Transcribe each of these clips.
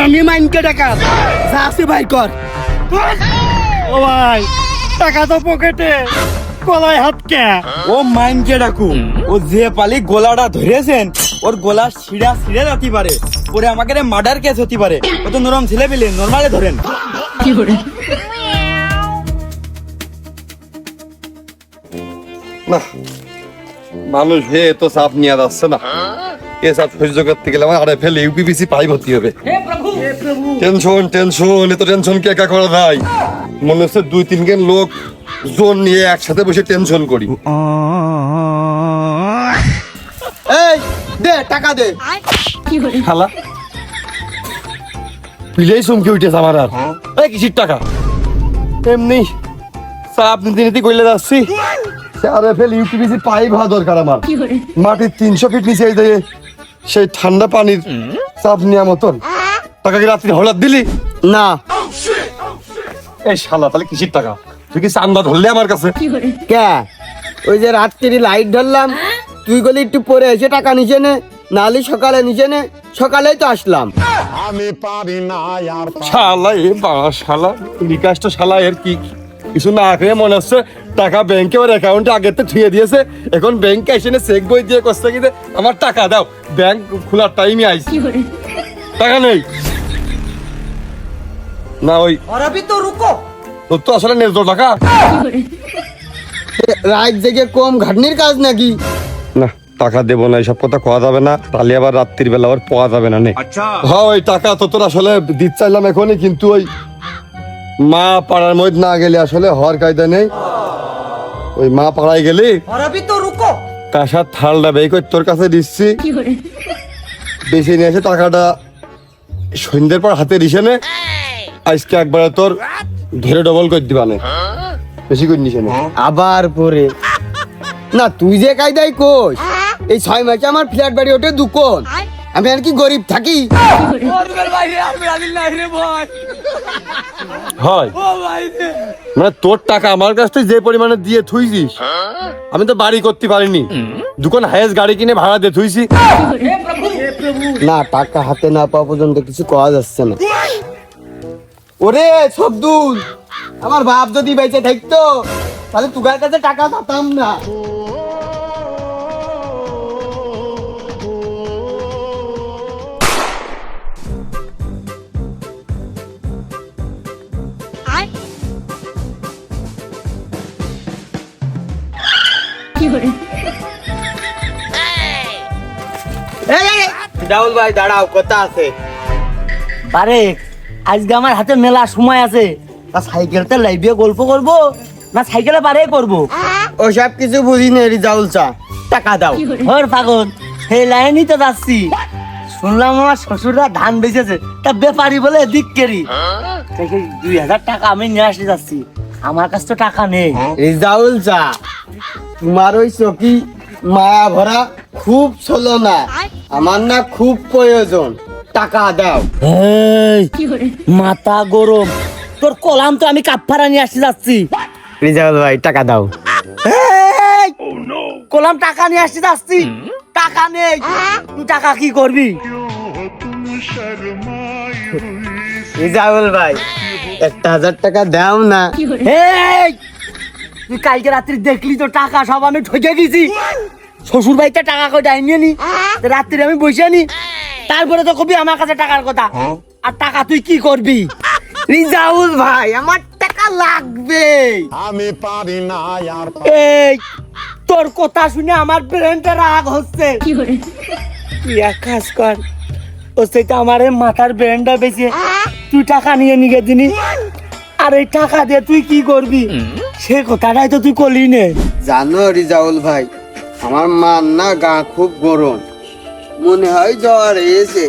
আমি মাইনকে টাকা যাচ্ছে ভাই কর। ও ভাই টাকা তো পকেটে, গলায় হাত কে? ও মাইনকে ডাকু, ও যে পালি গোলাটা ধরেছেন ওর গোলা ছিঁড়া যেতে পারে, পরে আমাকে মার্ডার কেস হতে পারে। ও তো নরম ছেলে পেলে, নর্মালে ধরেন। কি করে না মানুষ হে তো চাপ নিয়ে যাচ্ছে না, এ চাপ সহ্য করতে গেলে আমার আরে ইউপিপিসি পাই ভর্তি হবে। টেনশন টেনশন, এত টেনশন কি একা করা যায়? মনে হচ্ছে 2-3 জন লোক জোন নিয়ে একসাথে বসে টেনশন করি। এই দে টাকা দে। খালা পিলেই চমকে উঠেছে আমার। আর এই কিসির টাকা? এমনি চাপ নিতে নিতে কইলে যাচ্ছি, আরে ইউপিপিসি পাইপ হওয়া দরকার আমার। মাটির 300 ফিট নিচে দিয়ে সেই ঠান্ডা পানির চাপ নেওয়া মতন টাকা কি রাত্রি হঠাৎ দিলি? না এই শালা তাহলে কিসির টাকা? তুই কি চান্দা ধরলে আমার কাছে? কে? ওই যে রাত্রি লাইট ধরলাম, তুই গলি একটু পরে এসে টাকা নিচে নে, নালি সকালে নিচে নে, সকালেই তো আসলাম। শালা এ বাবা, শালা বিকাশ তো শালা এর কি কিছু না খেয়ে মনে হচ্ছে টাকা ব্যাংকে ওর অ্যাকাউন্টে আগে তো থুয়ে দিয়েছে, এখন ব্যাংকে এসে চেক বই দিয়ে করছে কি যে আমার টাকা দাও, ব্যাংক খোলার টাইমে আইছি, টাকা নেই না। ওই তোর তো আসলে নেজ টাকা রাত জেগে কম ঘাটনির কাজ নাকি? না, টাকা দেবো না, এইসব কথা কোয়া যাবে না, তাহলে আবার রাত্রির বেলা আবার পাওয়া যাবে না। হ্যাঁ ওই টাকা তো তোর আসলে দিতে চাইলাম এখনই, কিন্তু ওই মা পাড়ার মধ্যে না গেলে আসলে হওয়ার কায়দা নেই। ওই মা পাড়ায় গেলি কাঁসার থালটা বের করে তোর কাছে দিচ্ছি, বেশি নিয়ে এসে টাকাটা সন্ধ্যের পর হাতে রিসে নে, আজকে একবারে তোর ধরে ডবল করে দিবা না, বেশি করে নিসে নে। আবার পরে না, তুই যে কায়দাই কোস, এই 6 মাসে আমার ফ্ল্যাট বাড়ি ওঠে দুকোন, আমি আর কি গরিব থাকি? হয় মানে তোর টাকা আমার কাছ থেকে যে পরিমাণে দিয়ে থুইছিস, আমি তো বাড়ি করতে পারিনি, দুকান হায়েস্ট গাড়ি কিনে ভাড়া দিয়ে থুইছি। না, টাকা হাতে না পাওয়া পর্যন্ত কিছু করা যাচ্ছে না। ওরে সবদুল, আমার বাপ যদি বেঁচে থাকতো তাহলে তোর কাছে টাকা পাতাম না। রাহুল ভাই দাঁড়াও, কথা আছে। আরে আজকে আমার হাতে মেলা সময় আছে, তা সাইকেলটা লাইভে গল্প করব না সাইকেলে পারে করব? ওসব কিছু বুঝি না রিজাউল চা, টাকা দাও। ওর পাগল, সেই লাইনই তো যাচ্ছি। শুনলাম আমার শ্বশুররা ধান বেচেছে, তা ব্যাপারী বলে দিক কেরি 2000 টাকা আমি নিয়ে আসতে যাচ্ছি, আমার কাছে তো টাকা নেই। রিজাউল চা, তোমার ওই চকি মায়া ভরা খুব চলো না, আমার না খুব প্রয়োজন, টাকা দাও। মাথা গরম, তোর কলাম তো আমি কাপড়া নিয়ে আসতে যাচ্ছি। রিজাউল ভাই টাকা দাও। কলাম টাকা নিয়ে আসতে যাচ্ছি, টাকা নেই, তুই টাকা কি করবি? রিজাউল ভাই 1000 টাকা দাও না। তুই কালকে রাত্রি দেখলি তো টাকা সব আমি ঠকে দিয়েছি, শ্বশুর বাড়িতে টাকা কই ডাইনি নি, রাত্রি আমি বসে নি, তারপরে তো কবি আমার কাছে টাকার কথা, আর টাকা তুই কি করবি? রিজাউল ভাই আমার টাকা লাগবে, আমি পারি না আর। এই তোর কথা শুনে আমার ব্রেনটা রাগ হচ্ছে। তুই এক কাজ কর, ও সেটা আমার মাথার ব্রেনটা বেঁচে তুই টাকা নিয়ে নিয়ে দিনি, আর এই টাকা দিয়ে তুই কি করবি সে কথাটাই তো তুই করলি নে। জানো রিজাউল ভাই, আমার মার না গা খুব গরম, মনে হয় জ্বর এসে।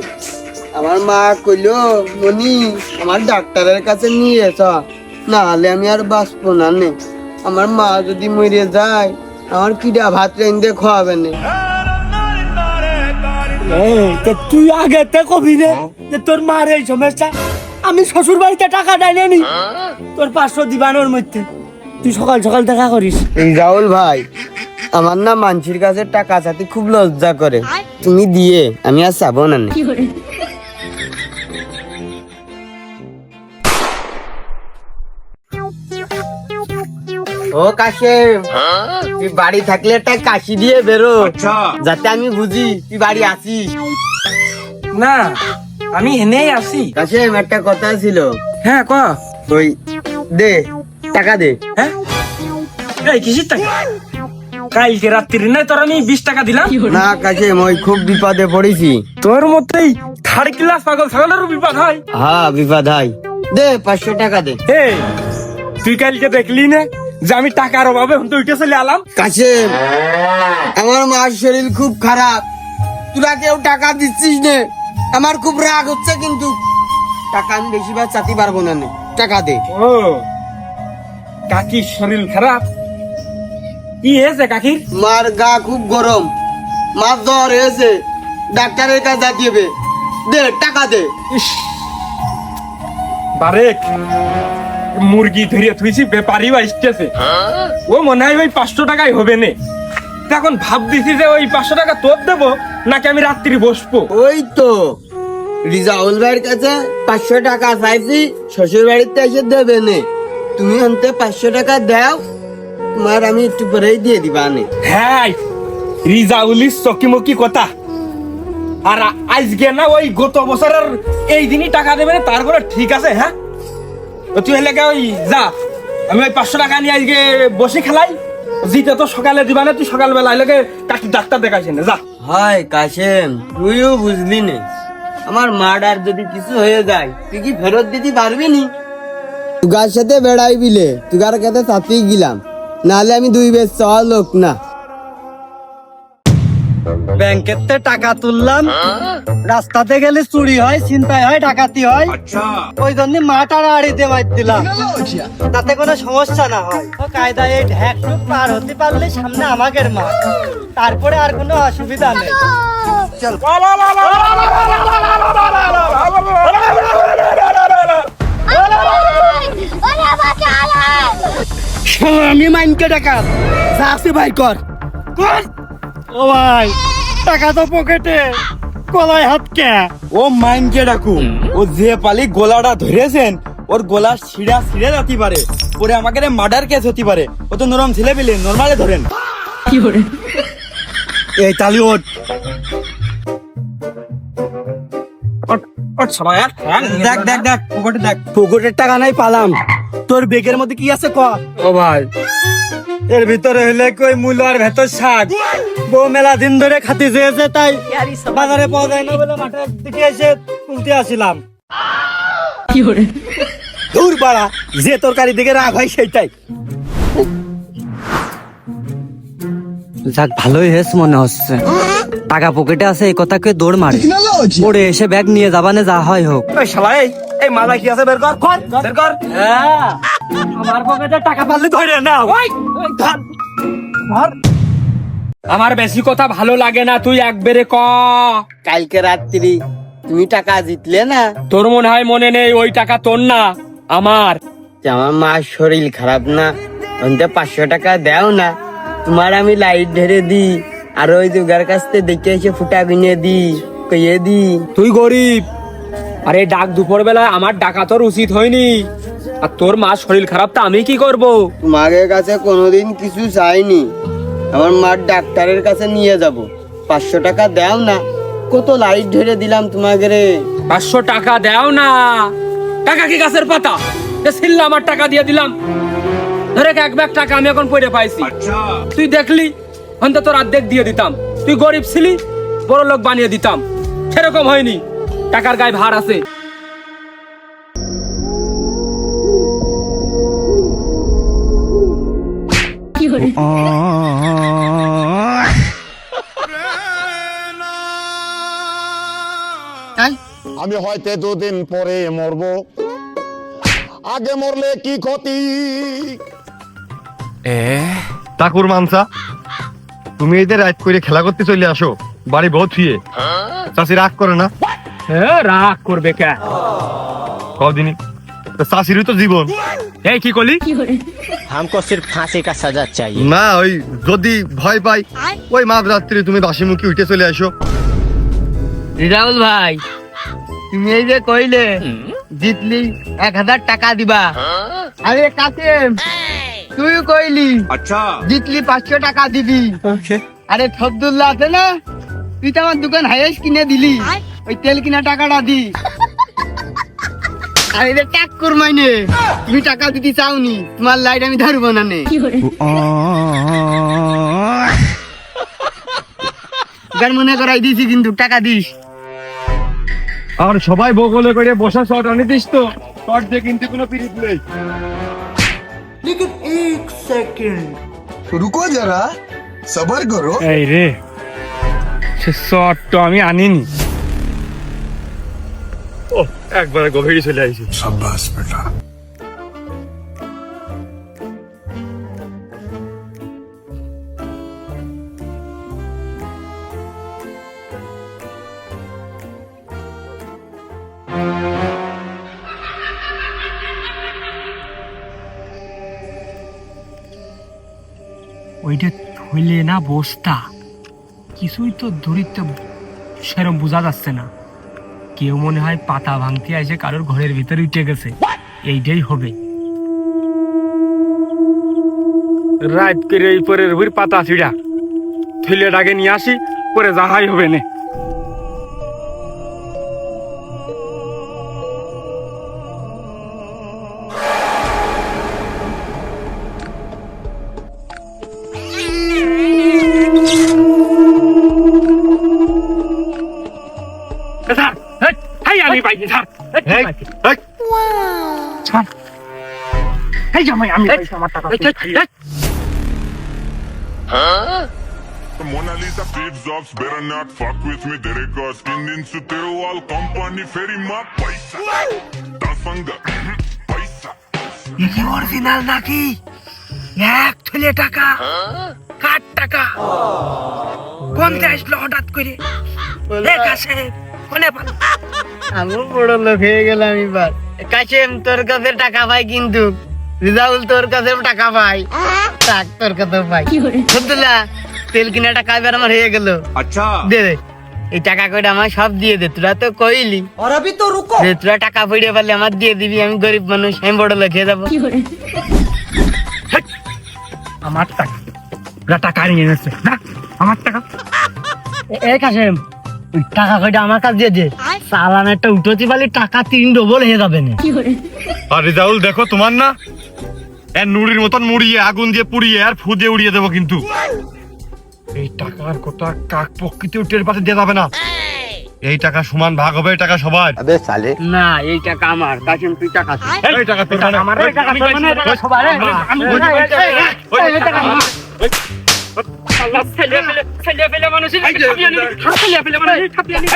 আমার মা কইলো মনি আমার ডাক্তারের কাছে নিয়ে চ, না হলে আমি আর বাঁচবো না নে। আমার মা যদি মরে যায় আমার কিডা ভাত রেঁধে খাওয়াবে না। তুই আগে কবি নে যে তোর মার এই সমস্যা, আমি শ্বশুর বাড়িতে টাকা দেয় নি, তোর 500 দিবানোর মধ্যে তুই সকাল সকাল দেখা করিস। রিজাউল ভাই, আমার না মানুষের কাছে টাকা চাইতে খুব লজ্জা করে, তুমি দিয়ে আমি আর চাবো না। ও কাশেম, তুই বাড়ি থাকলে একটা কাশি দিয়ে বেরো, যাতে আমি বুঝি তুই বাড়ি আছিস। না, আমি এনেই আছি। কাশেম, একটা কথা ছিল। হ্যাঁ ক। ওই দে, টাকা দে। হ্যাঁ, এই কিসের টাকা? কালকে রাত্রি নাই তোর আমি 20 টাকা দিলাম। না কাশেম, ওই খুব বিপদে পড়েছি। তোর মতোই থার্ড ক্লাস পাগল ছাগলেরও বিপদ হয়। হ্যাঁ বিপদ হয়, দে 500 টাকা দে। এই তুই কালকে দেখলি না যে আমি টাকার অভাবে হুন তো উঠে চলে আলাম? কাশেম, আমার মার শরীর খুব খারাপ, তোরা কেউ টাকা দিচ্ছিস না, আমার খুব রাগ হচ্ছে, কিন্তু টাকা আমি বেশিবার চাতে পারবো না নে। টাকা দে। ও, কাকির শরীর খারাপ? কি হয়েছে কাকির? মার গা খুব গরম, মার জ্বর হয়েছে, ডাক্তারের কাছে যেতে হবে, দে টাকা দে। ইস, বারেক মুরগি ধরিয়ে থুইছি, ব্যাপারী আসতেছে, ও মনে হয় ওই 500 টাকাই হবে নে। তা এখন ভাব দিছি যে ওই 500 টাকা তোর দেবো নাকি আমি রাত্রি বসবো। ওই তো রিজাউল ভাইয়ের কাছে 500 টাকা চাইছি, শ্বশুর বাড়িতে এসে দেবে নে, তুমি আনতে 500 টাকা দাও, তোমার আমি একটু পরেই দিয়ে দিবা নে। হ্যাঁ, রিজাউলির চকিমকি কথা। আর আজকে না ওই গত বছরের এই দিনই টাকা দেবে না, তারপরে ঠিক আছে। হ্যাঁ, তো তুই এলাকা ওই যা, আমি ওই 500 টাকা নিয়ে আজকে বসে খেলাই, জিতে তো সকালে দিবা না, তুই সকালবেলা এলাকে কাকি ডাক্তার দেখাইছে না, যা। হয় কাশেম, তুইও বুঝলি নে, আমার মার্ডার যদি কিছু হয়ে যায় তুই কি ফেরত দিতে পারবি নি? তুগার সাথে বেড়াই বিলে তুগার কাছে চাপিয়ে গেলাম, নাহলে আমি 2 বেশ চাওয়া লোক না। ব্যাংকের তে টাকা তুললাম, রাস্তাতে গেলে চুরি হয়, ছিনতাই হয়, ডাকাতি হয়, ওই জন্য মাটার আড়িতে মার দিলাম, তাতে কোনো সমস্যা না হয়। ও কায়দায় এই ঢ্যাকটুক পার হতে পারলে সামনে আমাদের মা, তারপরে আর কোনো অসুবিধা নেই। চল আমি মাইনকে টাকা যা আছে ভাই কর। ও ভাই, টাকা তো পকেটে, গলায় হাত কে? ও মাইনকে ডাকুন, ও যে পালি গোলাটা ধরেছেন, ওর গোলা ছিঁড়া ছিঁড়ে যেতে পারে, পরে আমাকে মার্ডার কেস হতে পারে, ও তো নরম ছেলে পেলে নর্মালে ধরেন। এই তালি ওঠ। দেখ দেখ দেখ পকেটে দেখ। পকেটের টাকা নাই পালাম, তোর বেগের মধ্যে কি আছে ক? ও ভাই, এর ভিতরে হইলে কই মূল আর ভেতর শাক, বউ মেলা দিন ধরে খাতে চেয়েছে, তাই বাজারে পাওয়া যায় না বলে মাঠের দিকে এসে তুলতে আসিলাম। দূর পাড়া, যে তরকারি দিকে রাগ হয় সেইটাই। যাক, ভালোই হয়েছে মনে হচ্ছে, টাকা পকেটে আছে এই কথা কে দৌড় মারে, পড়ে এসে ব্যাগ নিয়ে যাবানে যা হয় হোক। ওই শালা, এই মালা কি আছে বের কর, বের কর। হ্যাঁ, আমার পকেটে টাকা পারলে ধরে না। আমার বেশি কথা ভালো লাগে না, তুই একবারে ক। কালকে রাত্রি তুমি টাকা জিতলে না, তোর মনে হয় মনে নেই, ওই টাকা তোর না আমার। যে আমার মার শরীর খারাপ না, অন্তে 500 টাকা দাও না, তোমার আমি লাইট ধরে দি, আর ওই দুগার কাছ থেকে দেখে এসে ফুটা কিনে দি, কইয়ে দি। তুই গরিব, আরে ডাক দুপুর বেলায় আমার ডাকা তোর উচিত হয়নি, আর তোর মার শরীর খারাপ, তা আমি কি করব? তোমাদের কাছে কোনোদিন কিছু চাইনি, আমার মার ডাক্তারের কাছে নিয়ে যাব, 500 টাকা দাও না, কত লাইট ধরে দিলাম তোমাকে রে। 500 টাকা দাও না, টাকা কি গাছের পাতা? ছিল আমার টাকা দিয়ে দিলাম, ধরে 1 ব্যাগ টাকা আমি এখন পড়ে পাইছি। তুই দেখলি অন্তত তোর অর্ধেক দিয়ে দিতাম, তুই গরিব ছিলি, বড় লোক বানিয়ে দিতাম, সেরকম হয়নি, টাকার গায়ে ভার আছে। আমি হয়তো 2 দিন পরে মরবো, আগে মরলে কি ক্ষতি? ঠাকুর মানসা, তুমি এদের রাত করে খেলা করতে চলে আসো, বাড়ি বহুত থুয়ে, চাষি রাগ করে না? হ্যাঁ, রাগ করবে কে? কদিনই চাষিরই তো জীবন, এই কি করলি? हमको सिर्फ फांसी का सजा चाहिए। না ওই যদি ভয় পাই ওই মাঝরাত্রি তুমি বাসি মুখে উঠে চলে আসো। রিজাউল ভাই, তুমি এই যে কইলে জিতলি 1000 টাকা দিবা, আরে কাসেম তুই কইলি আচ্ছা জিতলি 500 টাকা দিবি। আরে ফবদুল্লাহ আছে না, তুই তো আমার দোকান হাইয়েস্ট কিনে দিলি, ওই তেল কিনা টাকাটা দি। আরে রে টাক করমাইনে, তুমি টাকা দিতে চাওনি, তোমার লাইট আমি ধরবো না নে। গান মনে করাই দিছি, কিন্তু টাকা দিস। আর সবাই বগলে করে বসা শট আনি দিস তো, শট দিয়ে কিন্তু কোনো পিরিত নেই। रुको जरा सबर करो। এই রে, সে শট তো আমি আনিনি। ও একবারে গভীরে চলে আইছি। शाबाश बेटा। ওইটা থইলে না বস্তা, কিছুই তো ধরিতে সেরম বোঝা যাচ্ছে না। কেউ মনে হয় পাতা ভাঙতে আসে কারোর ঘরের ভিতরে উঠে গেছে, এইটাই হবে। রাত করে এই পরের ভুঁড়ি পাতা ছিড়া থইলে ডাকে নিয়ে আসি, পরে যাহাই হবে না। আমি পাইছি স্যার, এই জামাই আমি পাইছি আমার টাকা। Mona Lisa Steve Jobs better not fuck with me. Dereka skin into their wall company ferry ma paisa. Dasanga paisa. কি অরিজিনাল নাকি? এক থলে টাকা, কার টাকা? কোন আসলো হঠাৎ করে? আমি বড় লোক হয়ে গেলাম এবার। কাশেম তোর কাছে টাকা পাই, কিন্তু রিজাউল তোর কাছে টাকা পাই, টাক তোর কাছে পাই। আব্দুল্লাহ, তেল কিনা টাকা এবার আমার হয়ে গেল। আচ্ছা দে দে, এই টাকা কয়টা আমার সব দিয়ে দে, তোরা তো কইলি। আর আমি তো রুকো, তোরা টাকা পড়ে পারলে আমার দিয়ে দিবি, আমি গরিব মানুষ, আমি বড় লোক হয়ে যাবো। আমার টাকা, টাকা নিয়ে এনেছে না আমার টাকা। এই কাশেম, ওই টাকা কয়টা আমার কাছে দিয়ে দে, চালান একটা উঠোতে পারলে টাকা 3 ডবল হয়ে যাবে না। আর রিজাউল দেখো তোমার না এর নুড়ির মতন মুড়িয়ে আগুন দিয়ে পুড়িয়ে আর ফু দিয়ে উড়িয়ে দেবো, কিন্তু এই টাকার কথা কাক প্রকৃতি টের পাশে দিয়ে যাবে না। এই টাকা সমান ভাগ হবে, এই টাকা সবার। না, এই টাকা আমার। কাশেম তুই টাকা দে। এই টাকা তোর মানে আমার, এই টাকা তোর মানে, এই টাকা সবার। এই টাকা আমার। আল্লাহ, ছেলে ফেলে মানুষের খাপিয়ে নি, ছেলে ফেলে মানুষের খাপিয়ে নি।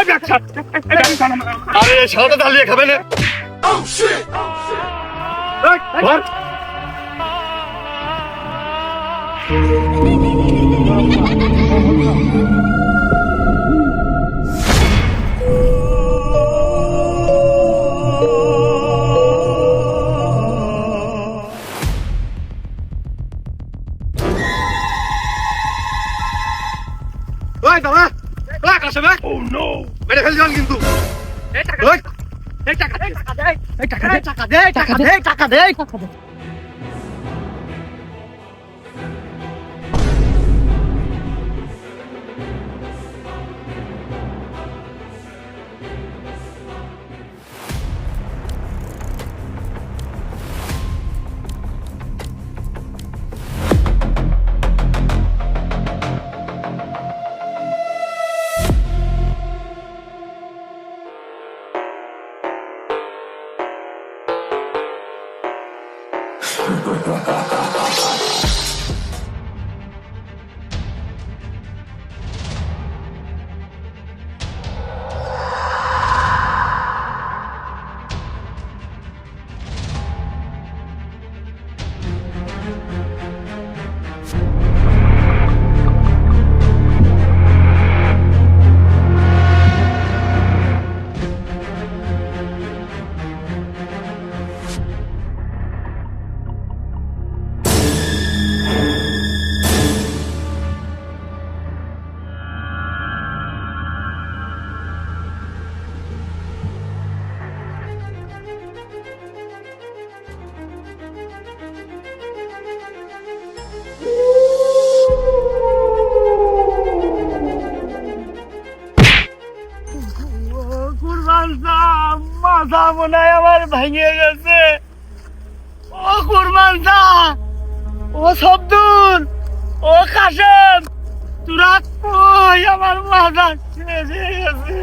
আরে সারাটা ঢালিয়ে খাবে না। মেরে ফেল যান কিন্তু। টাকা দে, টাকা দে, টাকা দে, টাকা দে, টাকা দে, টাকা দে। মাথা মনে হয় আমার ভেঙে গেছে। ও কুরবান চা, ও শব্দুল, ও কাশেম, তোরা কই? আমার মাথা শেষ হয়ে গেছে।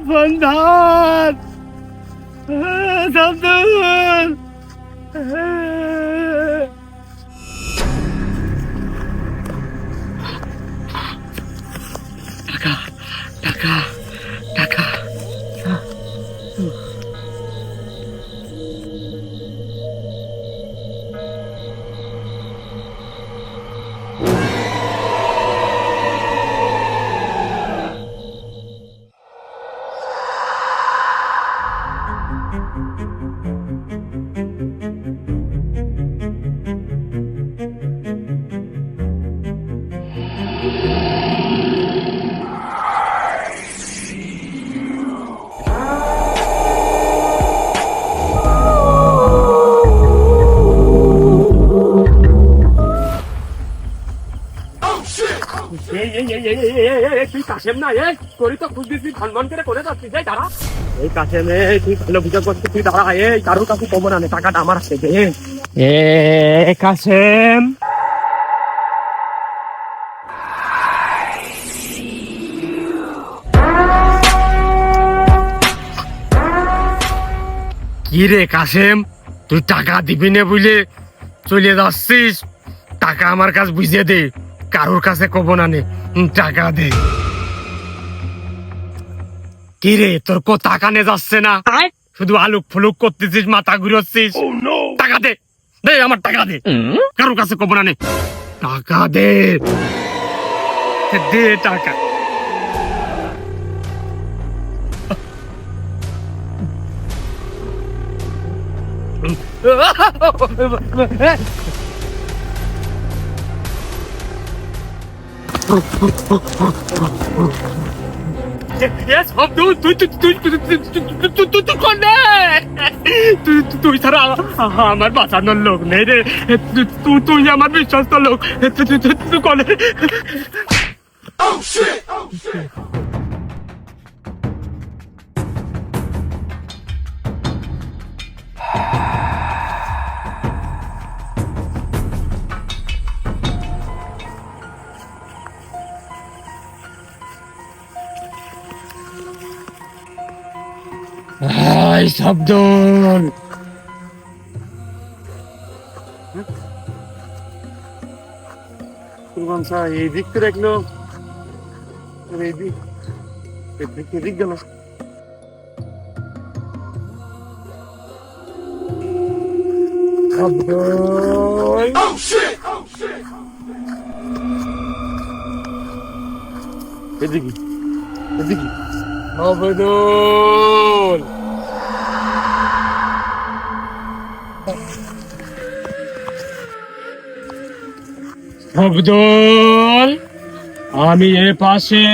বন্ধন শব্দুল, টাকা টাকা টাকা। তুই কাশেম না? তোরই তো খুঁজতেছি, ভান করে যাচ্ছিস। দাঁড়া, এই কাশেম, তুই ভালো বুঝা করছিস, তুই দাঁড়া। কারোর কাছে কমন আনে, টাকাটা আমার আছে। কাশেম, কি রে কাশেম, তুই টাকা দিবি না বুঝলে চলে যাচ্ছিস? টাকা আমার কাছে বুঝিয়ে দে, কারোর কাছে কব না নে, টাকা দে। কি রে, তোর কথা কানে যাচ্ছে না? শুধু আলুক ফুলুক করতেছিস, মাথা ঘুরোচ্ছিস। টাকা দে, দে আমার টাকা দে, কারোর কাছে কব না নে, টাকা দে, দে টাকা। তুই ছাড়া আমার বাঁচানোর লোক নেই রে, তুই আমার বিশ্বস্ত লোক, তুই কনে। শব্দন, এই দিক তো দেখলো, এদিক গেল। এদিকে এদিকে অবদল, অবদল, আমি এ পাশে।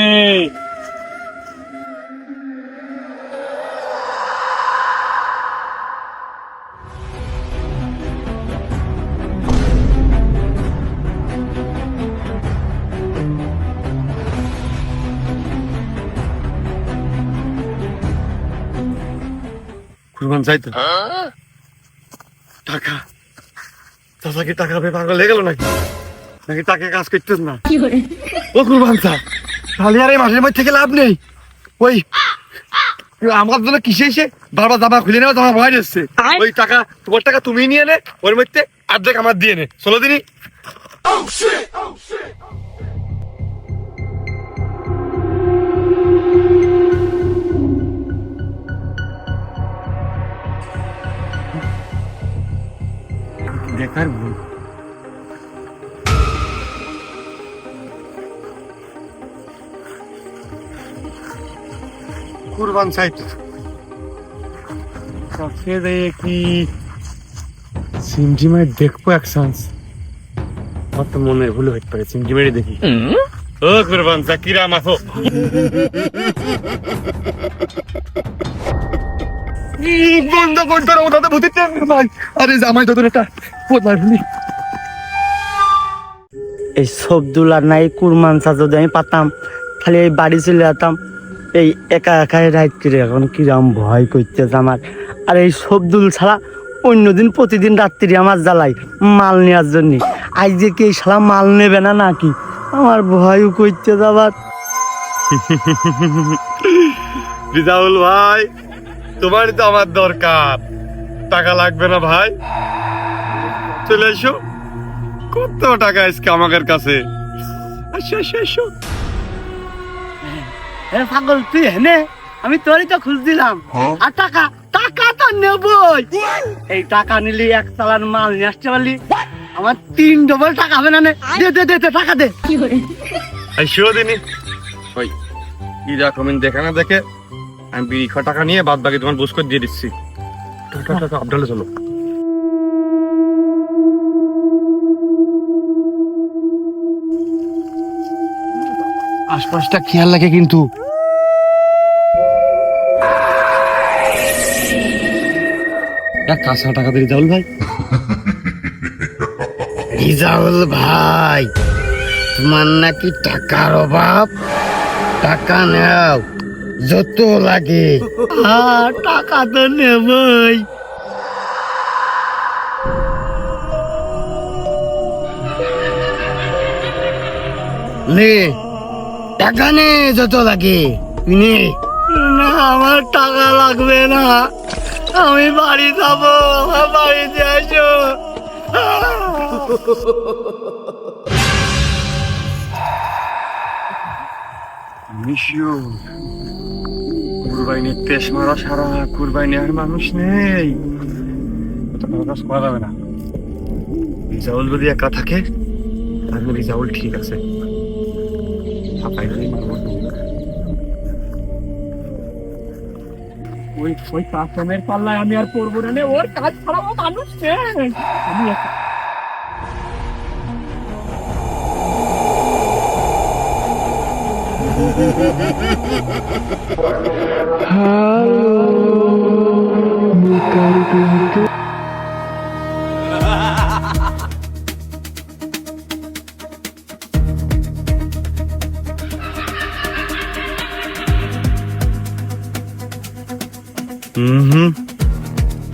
কুরবান চাই তো টাকা, চাচাকে টাকা পেয়ে পাগল হয়ে গেল নাকি? নাকি টাকা কাজ করতেছ না? ও কুরবান চা, তাহলে আর এই মাসের মধ্যে থেকে লাভ নেই। ওই আমার জন্য কিসে এসে বারবার জামা খুলে নেওয়া, জামা ভয় যাচ্ছে। ওই টাকা, তোমার টাকা তুমি নিয়ে নে, ওর মধ্যে অর্ধেক আমার দিয়ে নে। 16 দিনই দেখার ভুল। কুরবান সাইট কাছে কি সিমজিমাই দেখবো এক চান্স। আমার তো মনে ভুল হইতে পারে, সিমজিমাই দেখি। ও কুরবান চা, কিরাম আছো? বন্ধ কর তোর ওটাতে ভূতের টেন্ডার ভাই। আরে জামাই তো তোর একটা কোথায় ভুলি। এই সবদুল আর নাই কুরমানসা যদি আমি পাতাম, খালি এই বাড়ি চলে যেতাম। এই একা একাই রাইড করে এখন কিরম ভয় করতেছে আমার। আর এই সবদুল ছাড়া অন্যদিন প্রতিদিন রাত্রি আমার জ্বালাই মাল নেওয়ার জন্য। আজ যে কি এই শালা মাল নেবে না নাকি, আমার ভয়ও করতে যাবার। রিজাউল ভাই, তোমারই তো আমার দরকার, টাকা লাগবে না ভাই? চলে এসো, কত টাকা আজকে আমাদের কাছে। আসো আসো আসো। এ পাগল তুই হেনে, আমি তোরই তো খুঁজছিলাম। আর টাকা টাকা তো নেবই। এই টাকা নিলি এক চালান মাল নিয়ে আসতে পারলি, আমার 3 ডবল টাকা হবে না? দে দে দে দে, টাকা দে। আসো দিনি ওই ইরা কমেন্ট দেখে না দেখে আমি 20 টাকা নিয়ে বাদ বাকি তোমার বুঝ করে দিয়ে দিচ্ছি। আবডালে চলো। আশপাশটা খেয়াল লাগে কিন্তু। কাঁচা টাকা দিয়ে রিজাউল ভাই। রিজাউল ভাই, তোমার নাকি টাকার অভাব? টাকা নাও, যত লাগে। টাকা তো নেবই। নে টাকা নে, যত লাগে নে। না, আমার টাকা লাগবে না, আমি বাড়ি যাবো। আমার বাড়িতে আসো। কুরবাইনি তেজ মারা সারা, কুরবাইনি আর মানুষ নেই, কাজ করা যাবে না। রিজাউল যদি একা থাকে তাহলে রিজাউল ঠিক আছে। ওই কাস্টমের পাল্লায় আমি আর পড়বো না, ওর কাজ ছাড়া ও মানুষ নেই। আমি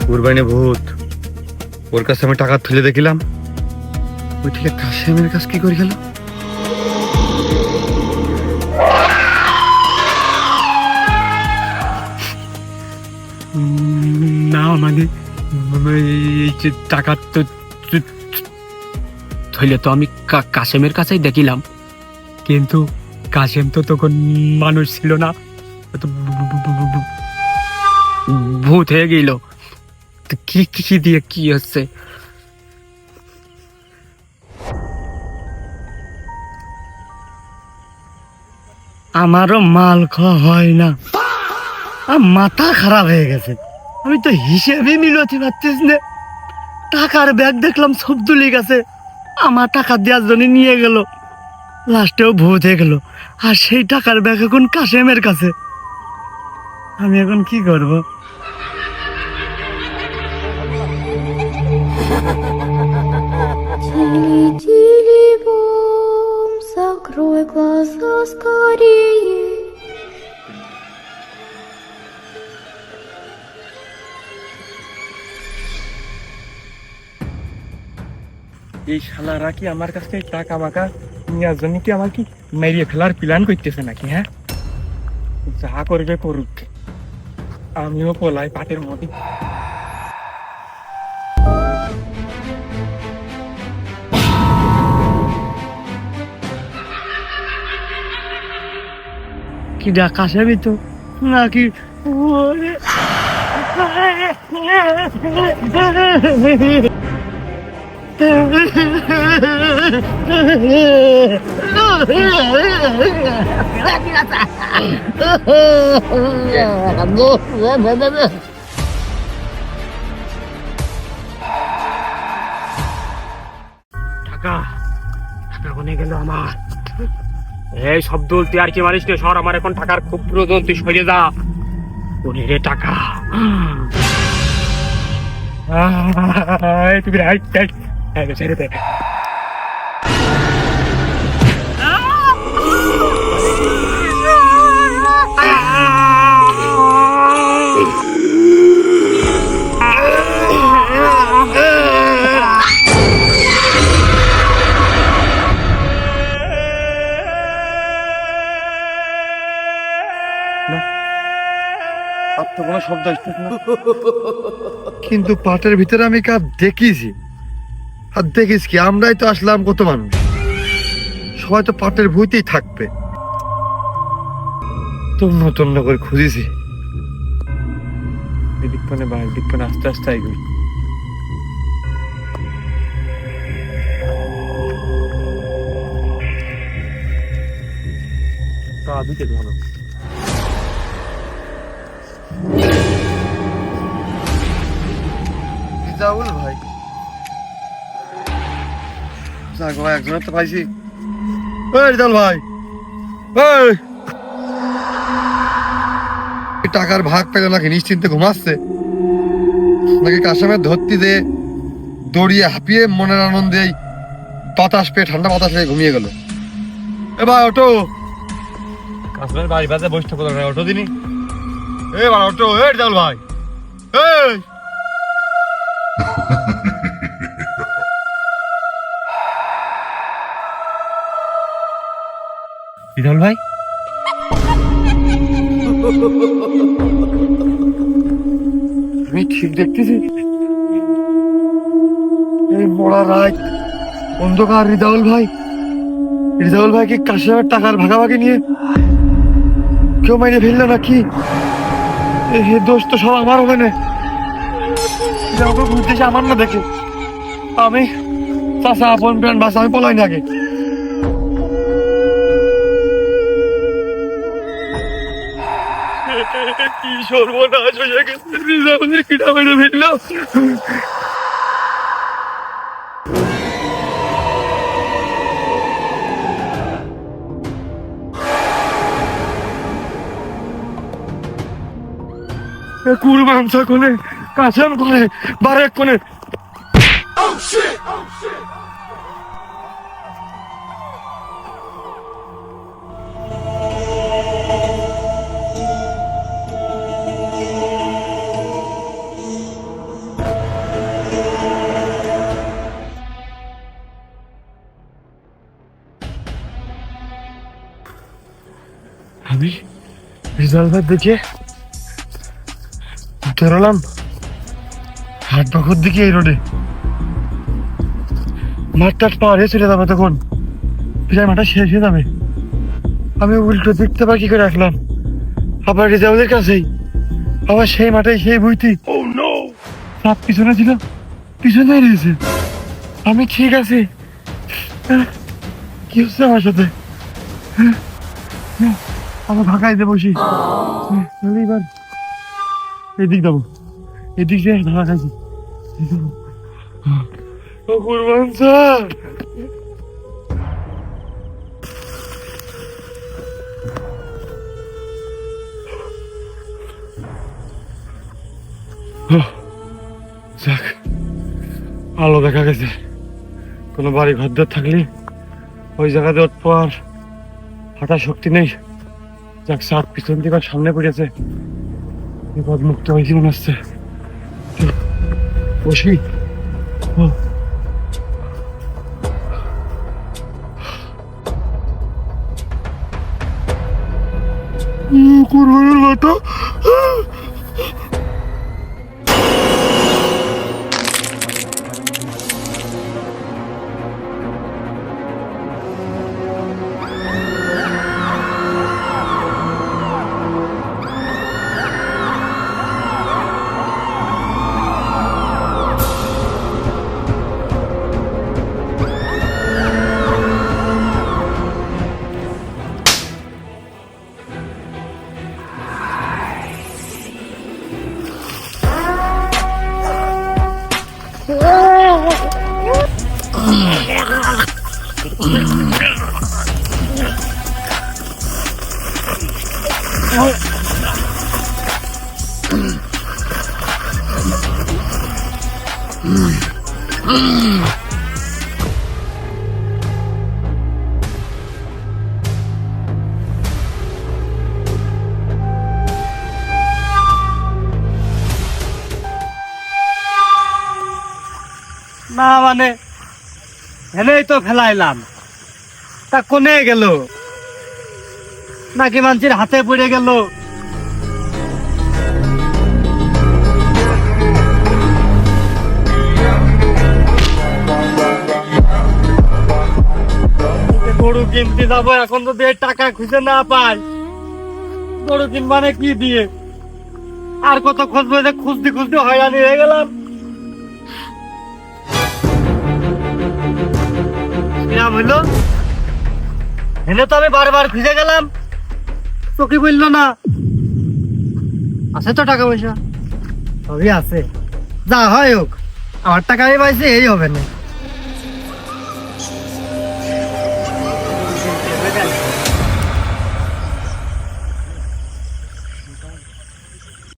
কুরবাইনি ভূত, ওর কাছে আমি টাকা তুলে দেখিলাম, ওই ঠিক কাশেমের কাছে কি করে গেল? না মানে এই যে টাকা তো ধইলে তো আমি কাশেমের কাছেই দেখিলাম, কিন্তু কাশেম তো তখন মানুষ ছিল না, তো ভূত হয়ে গেল। কি কি দিয়ে কি হচ্ছে? আমারও মাল খাওয়া হয় না, মাথা খারাপ হয়ে গেছে। আমি তো হিসেবেই মিলতে পারছিস না। টাকার ব্যাগ দেখলাম সবদুলি গেছে, আমার টাকা দেওয়ার জন্য নিয়ে গেল, লাস্টেও ভূত হয়ে গেল। আর সেই টাকার ব্যাগ এখন কাশেমের কাছে। আমি এখন কি করব? Закрой глаза скорее. এই শালারা কি আমার কাছ থেকে টাকা মাকা নেওয়ার জন্য কি আমার কি মেরিয়ে ফেলার প্ল্যান করতেছে নাকি? হ্যাঁ, যা করবে করুক, আমিও পলাই পাটের মধ্যে। কি ডাকা যাবি তো নাকি? ওরে টাকা টাকা কোনে গেল আমার? এই শব্দ তুই আর কি মারিস নে, সর, আমার এখন টাকার খুব প্রয়োজন, তুই সরে যা। ওরে টাকা তুমি ছেড়ে দে কোনো শব্দ আসতেছে না কিন্তু পাটের ভিতরে আমি কাপ দেখিছি আর দেখিস কি আমরাই তো আসলাম কত মানুষ সবাই তো পাটের ভুঁইতেই থাকবে তন্ন তন্ন করে খুঁজেছি এদিক পানে বা এদিক পানে আস্তে আস্তে আইগুই দিকে ভালো রিজাউল ভাই যাক ভাই একজনের তো পাইছি এই রিজাউল ভাই এই টাকার ভাগ পেল নাকি নিশ্চিন্তে ঘুমাচ্ছে নাকি কাশেমের ধরতি দিয়ে দড়িয়ে হাঁপিয়ে মনের আনন্দে বাতাস পেয়ে ঠান্ডা বাতাস পেয়ে ঘুমিয়ে গেল এ ভাই অটো কাশেমের বাড়ি বাজে বসতে কোথাও নাই অটো দিনি এ ভাই অটো এ রিজাউল ভাই এই বিরল ভাই আমি ঠিক দেখতেছি এই মরা রাত অন্ধকার রিজাউল ভাই কি কাশেমের টাকার ভাগাভাগি নিয়ে কেউ মাইনে ফেললো নাকি এই দোষ তো সব আমার ওখানে বুঝতেছি আমার না দেখে আমি চাষা আপন প্রাণ বাস আমি পলাই না আগে কি সর্বনাশ হয়ে গেছে রিজাউলের কিটা মেরে ফেললো কুরবানসা কোনে কাশেম কোনে বারেক কোনে আমি রিজাল্ট দেখে বেরোলাম হাট বাখর দিকে এই রোডে মাঠ টাট পার হয়ে চলে যাবে তখন প্রায় মাঠটা শেষ হয়ে যাবে আমি উল্টো দেখতে পাখি করে রাখলাম আবার রিজাউলের কাছেই আবার সেই মাঠে সেই বইতি সাপ পিছনে ছিল পিছনে রয়েছে আমি ঠিক আছি কি হচ্ছে আমার সাথে আমার ভাগাইতে বসি এবার এদিক যাবো এদিক দিয়ে ধারা খাইছি কুরবান স্যার যাক আলো দেখা গেছে কোনো বাড়ি ঘর থাকলে ওই জায়গাতে উঠবো আর হাঁটার শক্তি নেই যাক সাপ পিছন থেকে সামনে পড়েছে বিপদ মুক্ত হয়েছি মনে হচ্ছে বসি কুরবানের মতো না মানে এনেই তো ফেলাইলাম, তা কোনে গেল নাকি মানুষের হাতে পড়ে গেল? গরু কিনতে যাবো, এখন যদি এই টাকা খুঁজে না পাই, গরু কিনবানে কি দিয়ে? আর কত খুঁজবো, যে খুঁজতে খুঁজতে হয়রানি হয়ে গেলাম। কিরাম হইলো, এনে তো আমি বারবার খুঁজে গেলাম, চোখে বললো না। আছে তো টাকা পয়সা, সবই আছে, যা হয় হোক, আমার টাকা আমি পাইছি, এই হবে না।